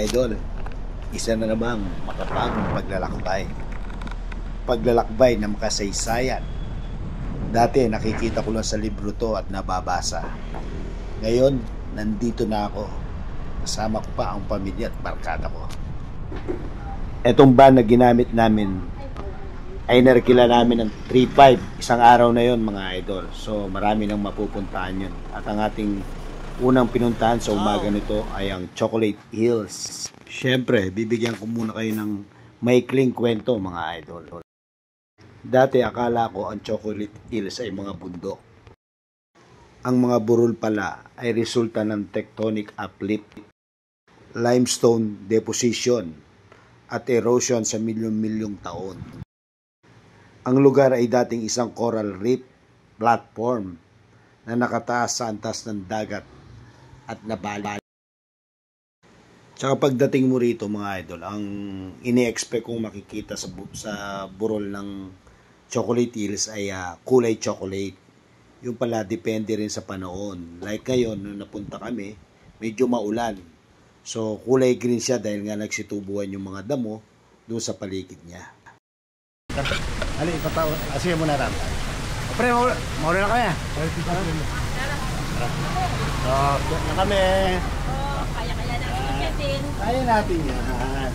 idol, isa na namang makapagong paglalakbay. Paglalakbay na makasaysayan. Dati nakikita ko lang sa libro to at nababasa. Ngayon, nandito na ako. Kasama ko pa ang pamilya at barkada ko. Etong van na ginamit namin ay narikila namin ng 3.5. Isang araw na yon mga idol. So marami nang mapupuntahan yun. At ang ating unang pinuntahan sa umaga nito ay ang Chocolate Hills. Siyempre, bibigyan ko muna kayo ng maikling kwento mga idol. Dati akala ko ang Chocolate Hills ay mga bundok. Ang mga burol pala ay resulta ng tectonic uplift, limestone deposition at erosion sa milyon-milyong taon. Ang lugar ay dating isang coral reef platform na nakataas sa antas ng dagat at nabali. Tsaka pagdating mo rito mga idol, ang ini-expect kong makikita sa burol ng Chocolate Hills ay kulay chocolate. Yung pala depende rin sa panahon. Like ngayon, nung napunta kami, medyo maulan. So kulay green siya dahil nga nagsitubuan yung mga damo doon sa paligid niya. Ali, ipataw. Sige muna ram. Pre, mauna na kami. Na kami. Kaya natin. Kaya natin yan.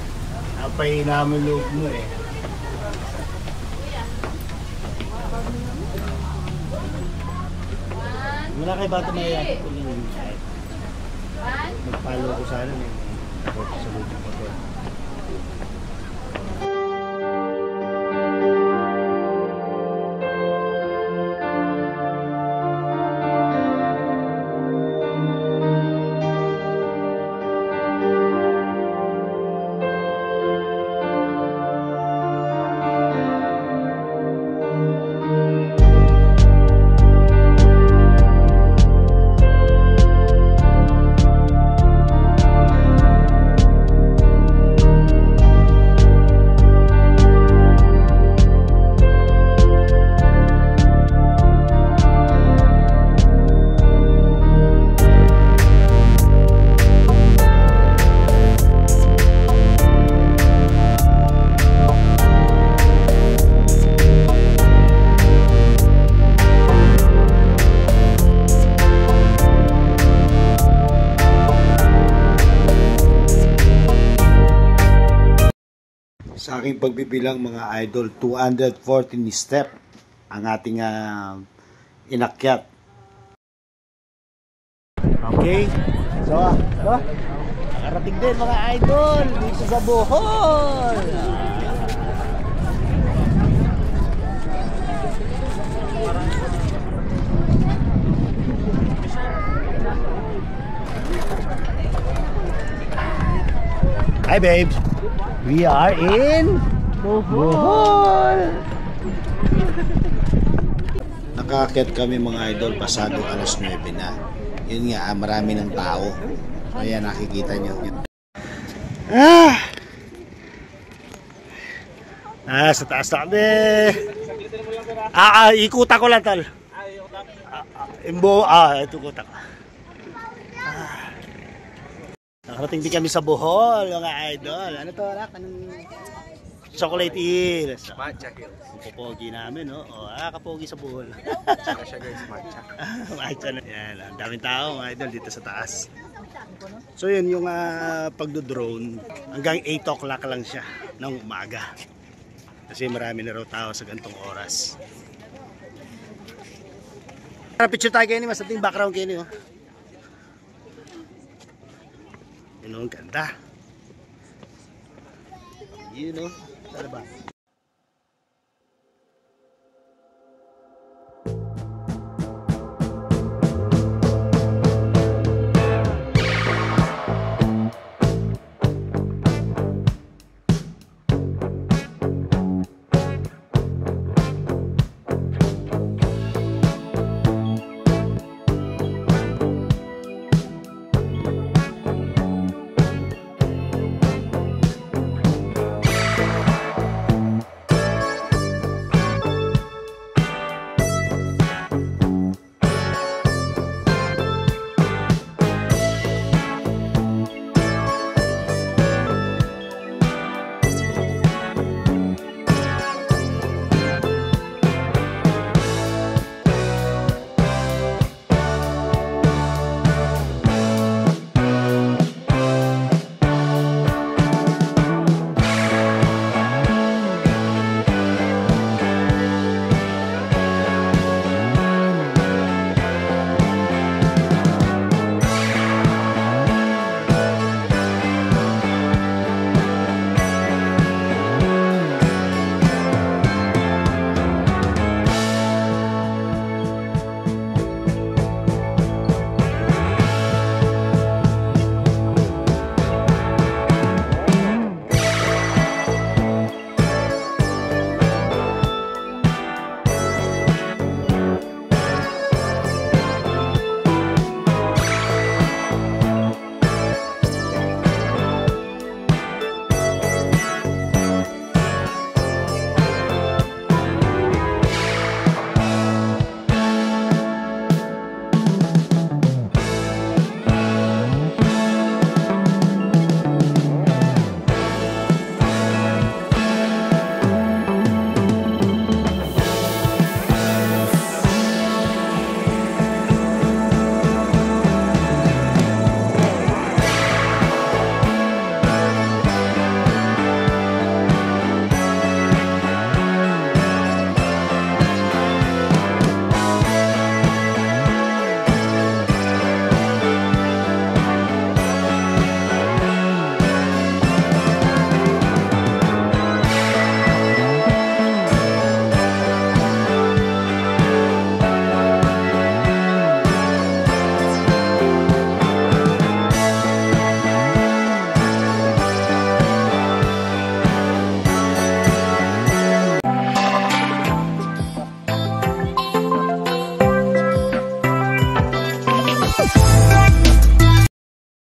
Napay namin loob mo eh. Wala kay bata may yakit ko lang yung side. Magpalo ko sana eh. Ako sa loob ko to. Sa aking pagbibilang mga idol, 214 step ang ating inakyat. Okay. So, nakarating din mga idol dito sa Bohol. Hi babes. We are in Bohol. Nakaakyat kami mga idol pasado alas 9 na. Yun nga, marami ng tao. Kaya nakikita nyo. Sa taas na kami. Ikuta ko lang tal. Ito kuta ko. Nakarating din kami sa Bohol, mga idol. Ano to, Rak? Anong Chocolate Hills? Matcha Hills. Ang popogi namin, no? Kapogi sa Bohol. Tsaka siya guys, matcha. Matcha na. Yan, ang daming tao, mga idol, dito sa taas. So yun, yung pagdo-drone, hanggang 8 o'clock lang siya ng umaga. Kasi marami na raw tao sa gantong oras. Picture tayo kayo ni Mas, ating background kayo ni, oh. Yun, ang ganda. Yun, no? Tara ba?